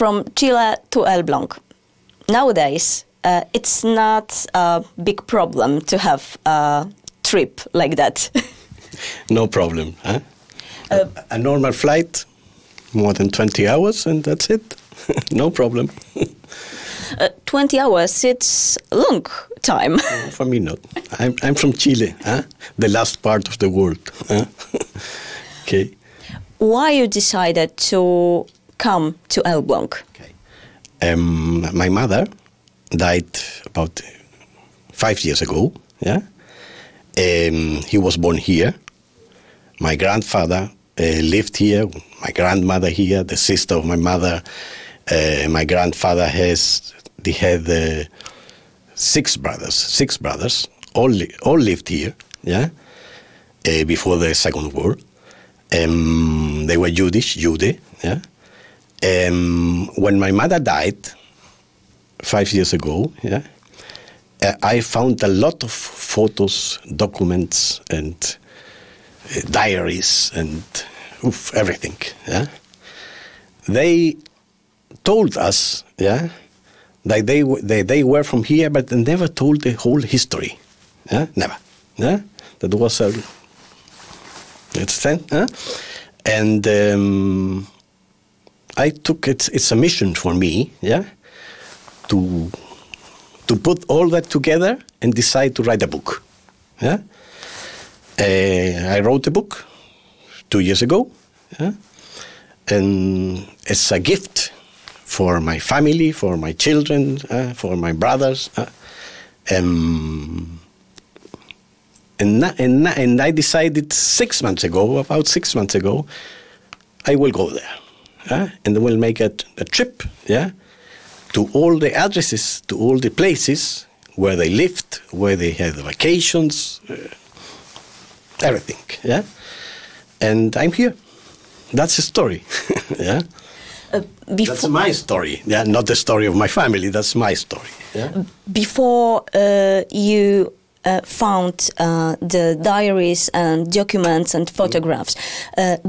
from Chile to Elbląg. Nowadays, it's not a big problem to have a trip like that. No problem. Huh? A normal flight, more than 20 hours, and that's it. No problem. 20 hours, it's a long time. For me, not. I'm from Chile, huh? The last part of the world. Huh? Okay. Why you decided to come to Elbląg? Okay. My mother died about 5 years ago. Yeah. He was born here. My grandfather lived here. My grandmother here. The sister of my mother. My grandfather had 6 brothers. All lived here. Yeah. Before the Second War. They were Jude. Yeah. When my mother died 5 years ago, yeah, I found a lot of photos, documents, and diaries, and everything. Yeah. They told us, yeah, that they were from here, but they never told the whole history. Yeah, never. Yeah, that was a. And I took it's a mission for me, yeah, to put all that together and decide to write a book. Yeah, I wrote a book 2 years ago, yeah? And it's a gift for my family, for my children, for my brothers. And I decided 6 months ago, about 6 months ago, I will go there, and we'll make a trip, yeah, to all the addresses, to all the places where they lived, where they had vacations, everything, yeah. And I'm here. That's the story, yeah. That's my story, yeah, not the story of my family. That's my story. Yeah? Before you found the diaries and documents and photographs,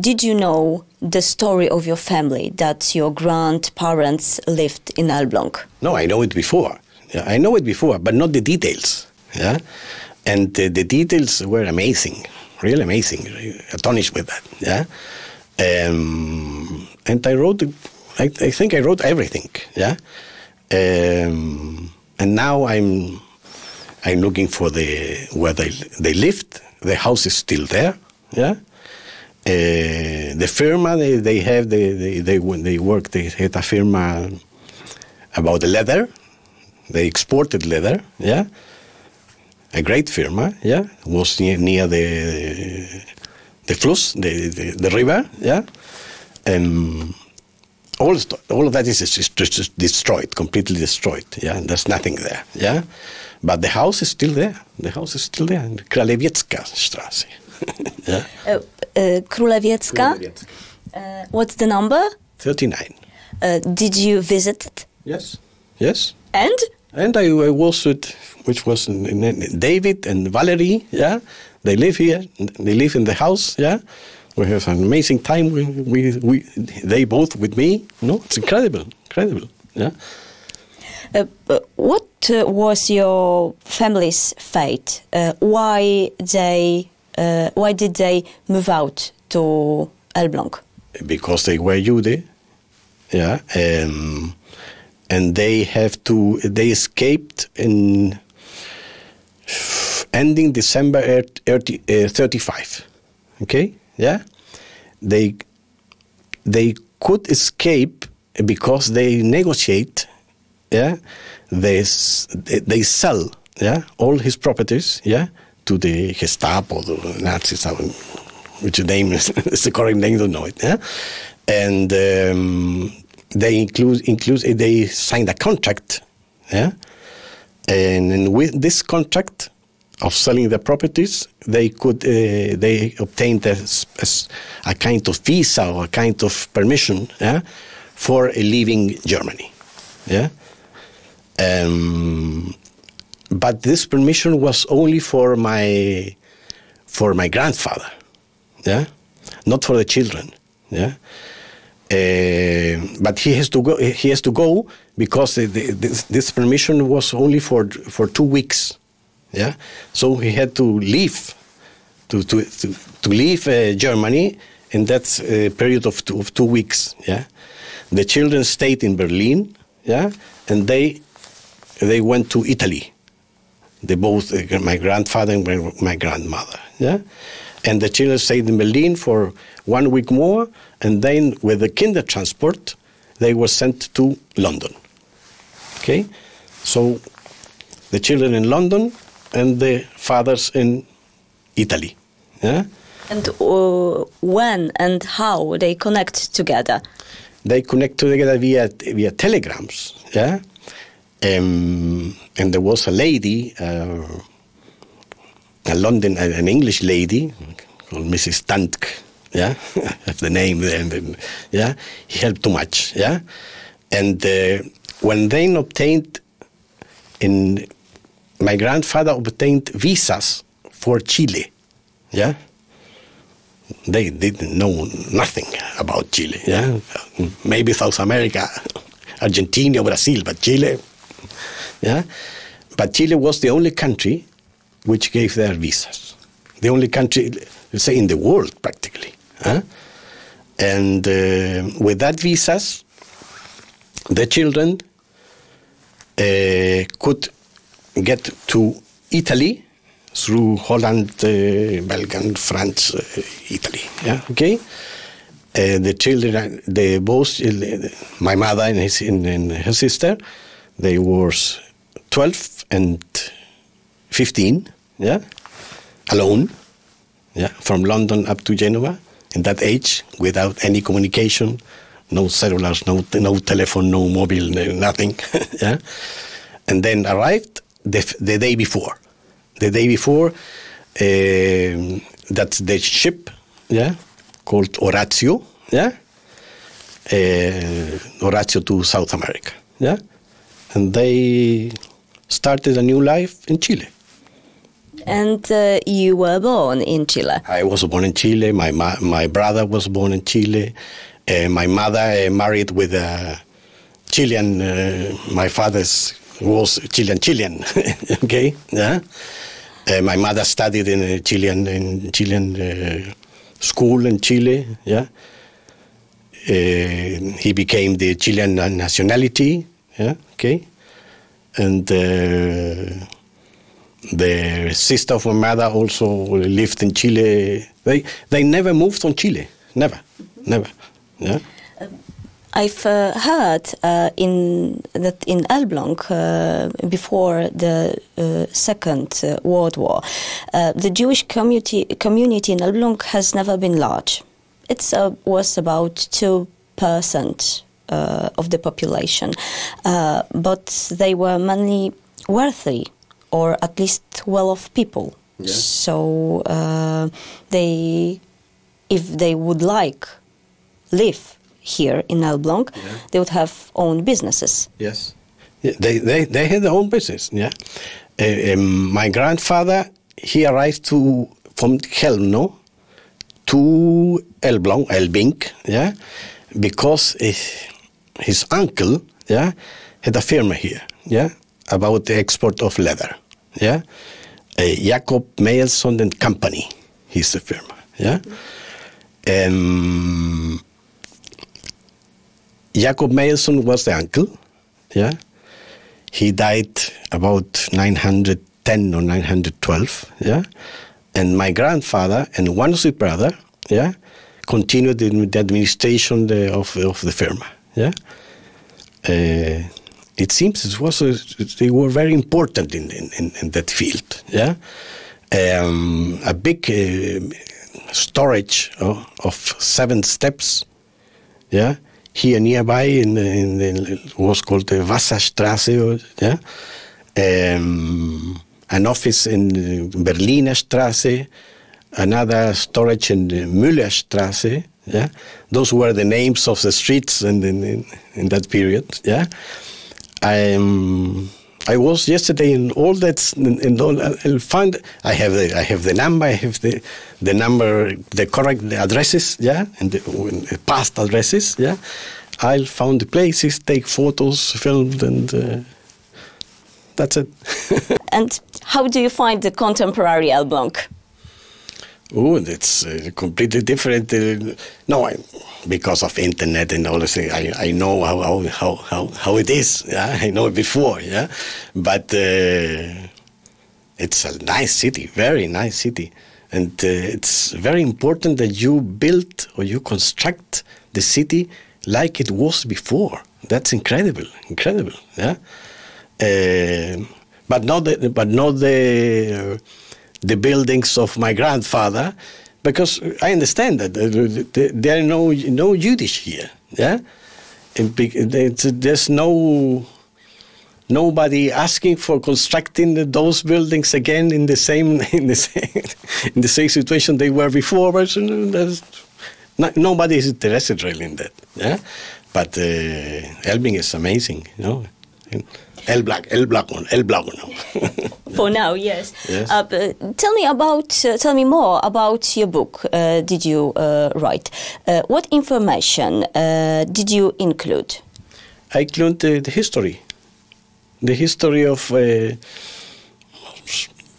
did you know the story of your family, that your grandparents lived in Elbląg? No, I know it before. Yeah, I know it before, but not the details. Yeah, and the details were amazing, really amazing. Astonished with that. Yeah, and I wrote. I think I wrote everything. Yeah, and now I'm looking for where they lived. The house is still there. Yeah. The firma they have when they work, they had a firma about the leather. They exported leather. Yeah. A great firma. Yeah. Was near the Fluss, the river. Yeah. All of that is just destroyed, completely destroyed. Yeah, there's nothing there. Yeah, but the house is still there. The house is still there in Kralewiecka Straße. Yeah. Królewiecka. What's the number? 39. Did you visit it? Yes. Yes. And I was with, which was David and Valerie. Yeah, they live here. They live in the house. Yeah. We have an amazing time. They both with me. No, it's incredible. Yeah. What was your family's fate? Why did they move out to Elbląg? Because they were Jude. Yeah, and they escaped in ending December 35. Okay. Yeah, they could escape because they negotiate. Yeah, they sell. Yeah, all his properties. Yeah, to the Gestapo, the Nazis, which name is the correct name. Don't know it. Yeah, and they they signed a contract. Yeah, and with this contract of selling the properties, they obtained a kind of visa or a kind of permission, yeah, for leaving Germany, yeah. But this permission was only for my grandfather, yeah, not for the children, yeah. But he has to go. He has to go because this permission was only for 2 weeks. Yeah, so he had to leave to leave Germany in that period of 2 weeks. Yeah, the children stayed in Berlin. Yeah, and they went to Italy. They both, my grandfather and my grandmother. Yeah, and the children stayed in Berlin for 1 week more, and then with the kinder transport, they were sent to London. Okay, so the children in London and the fathers in Italy. Yeah? And when and how they connect together? They connect together via telegrams. Yeah, and there was a lady, a London, an English lady called Mrs. Tank. Yeah, that's the name. And yeah, he helped too much. Yeah, and when they obtained my grandfather obtained visas for Chile. Yeah, they didn't know nothing about Chile. Yeah, maybe South America, Argentina, Brazil, but Chile. Yeah, but Chile was the only country which gave their visas. The only country, let's say, in the world practically. And with that visas, the children could get to Italy through Holland, Belgium, France, Italy. Yeah, okay. The children, they both, my mother and her sister, they were 12 and 15. Yeah, alone. Yeah, from London up to Genoa. In that age, without any communication, no cellulars, no telephone, no mobile, nothing. Yeah, and then arrived the day before. The day before, that's the ship, yeah, called Horatio, yeah, Horatio to South America, yeah, and they started a new life in Chile. And you were born in Chile? I was born in Chile. My brother was born in Chile. My mother married with a Chilean. My father was Chilean. Okay, yeah. My mother studied in a Chilean school in Chile. Yeah. He became the Chilean nationality. Yeah. Okay. And the sister of my mother also lived in Chile. They never moved from Chile. Never. Yeah. I've heard that in Elbląg, before the Second World War, the Jewish community in Elbląg has never been large. It was about 2% of the population, but they were mainly wealthy, or at least well-off people. Yeah. So if they would live here in Elbląg, yeah, they would have own businesses. Yes, yeah, they had their own business. Yeah, my grandfather, he arrived from Chełmno to Elbląg, yeah, because his uncle, yeah, had a firm here, yeah, about the export of leather. Yeah, Jacob Meyerson and Company, he's the firm. Yeah, Jacob Meyerson was the uncle. Yeah, he died about 910 or 912. Yeah, and my grandfather and one of his brother, yeah, continued in the administration of the firm. Yeah. It seems they were very important in that field. Yeah, a big storage of 7 steps. Yeah, here nearby in was called the Wasserstraße. Yeah, an office in Berliner Straße, another storage in the Müllerstraße. Yeah, those were the names of the streets in that period. Yeah. I was yesterday in all that, and I'll find. I have the number. I have the number, the correct addresses. Yeah, and the past addresses. Yeah, I'll find the places, take photos, filmed, and that's it. And how do you find the contemporary Elbląg? Oh, that's completely different. Because of internet and all this thing, I know how it is. Yeah, I know it before. Yeah, but it's a nice city, very nice city, and it's very important that you build or you construct the city like it was before. That's incredible. Yeah, but not the buildings of my grandfather, because I understand that there are no Yiddish here. Yeah, there's nobody asking for constructing those buildings again in the same situation they were before. But nobody is interested really in that. Yeah, but Elbing is amazing. Elbląg. For now, yes. Yes. Tell me more about your book. Did you write? What information did you include? I include the history. The history of.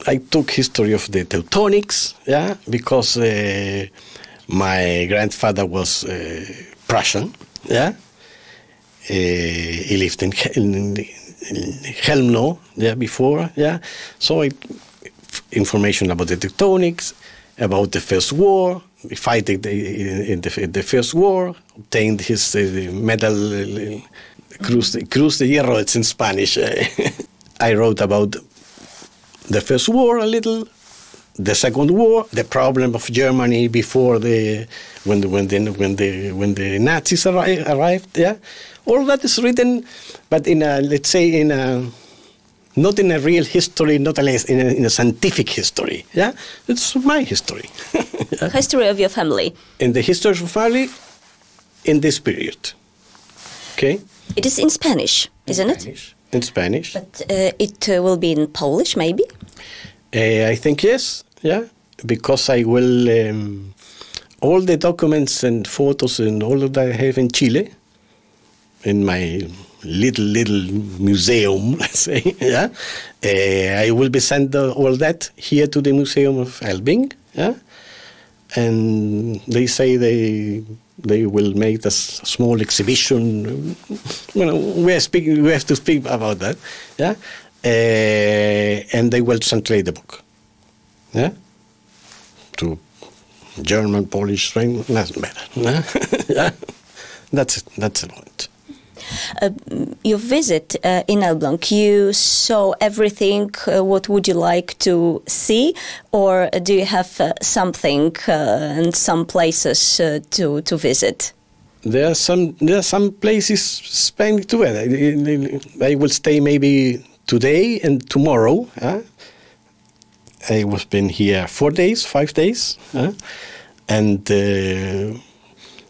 I took history of the Teutonics, yeah, because my grandfather was Prussian, yeah. He lived in Chełmno, yeah, before, yeah. So information about the Teutonics, about the First War, fighting in the First War, obtained his medal, Cruz de Hierro, it's in Spanish. I wrote about the First War a little, the Second War, the problem of Germany before when the Nazis arrived, yeah. All that is written, but in a, let's say, not in a real history, not in a scientific history. Yeah, it's my history. Yeah? History of your family. In the history of family, in this period. Okay. It is in Spanish, isn't it? In Spanish. But it will be in Polish, maybe. I think yes. Yeah, because I will all the documents and photos and all of that I have in Chile. In my little museum, let's say, yeah. I will be send all that here to the Museum of Elbing, yeah. And they say they will make a small exhibition. We have to speak about that, yeah. And they will translate the book, yeah, to German, Polish, French, doesn't matter, yeah. That's it. That's the point. Your visit in Elbląg, you saw everything. What would you like to see, or do you have something and some places to visit? There are some places spending together. I will stay maybe today and tomorrow. I was been here 4 days, 5 days, and.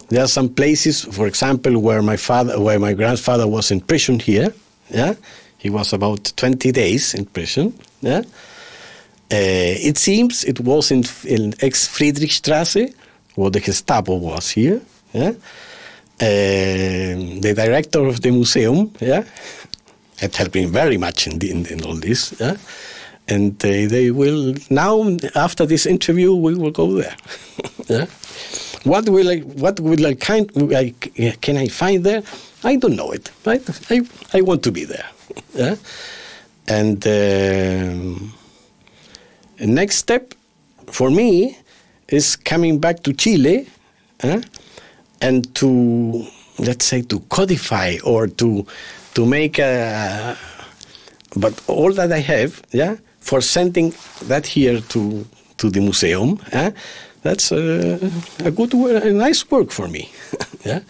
There are some places, for example, where my grandfather was in prison here. Yeah, he was about 20 days in prison. Yeah, it seems it was in ex-Friedrichstraße, where the Gestapo was here. Yeah, the director of the museum, yeah, had helped me very much in all this. Yeah, and they will now after this interview we will go there. Yeah. What can I find there? I don't know it. Right? I want to be there. Yeah? And the next step for me is coming back to Chile and to, let's say, to codify or to make but all that I have, yeah, for sending that here to the museum, that's a good work, a nice work for me. Yeah.